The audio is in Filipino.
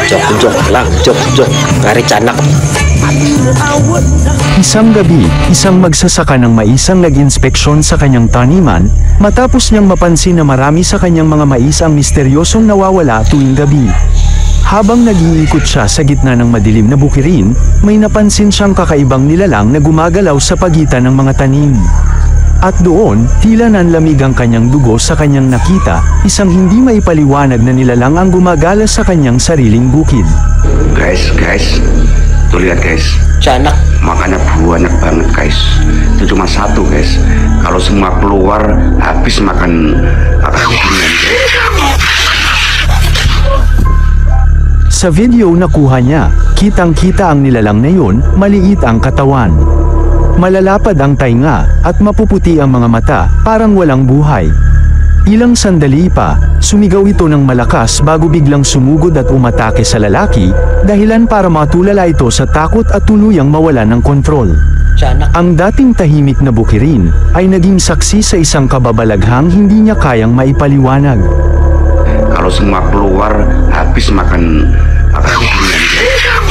Joke lang, joke. Ngari tiyanak. Isang gabi, isang magsasaka ng mais ang nag-inspeksyon sa kanyang taniman, matapos niyang mapansin na marami sa kanyang mga mais ang misteryosong nawawala tuwing gabi. Habang nag-iikot siya sa gitna ng madilim na bukirin, may napansin siyang kakaibang nilalang na gumagalaw sa pagitan ng mga tanim. At doon, tila nanlamig ang kanyang dugo sa kanyang nakita, isang hindi maipaliwanag na nilalang ang gumagala sa kanyang sariling bukid. Guys, tuh lihat guys, Tiyanak. makannya banyak banget guys. Itu cuma satu guys. Kalau semua keluar, habis makan ginian. Sa video nakuha niya, kitang-kita ang nilalang na yun, maliit ang katawan. Malalapad ang tainga, at mapuputi ang mga mata, parang walang buhay. Ilang sandali pa, sumigaw ito ng malakas bago biglang sumugod at umatake sa lalaki, dahilan para matulala ito sa takot at tuluyang mawala ng kontrol. Tiyanak. Ang dating tahimik na bukirin, ay naging saksi sa isang kababalaghang hindi niya kayang maipaliwanag. Kalau semua keluar, habis makan ginian.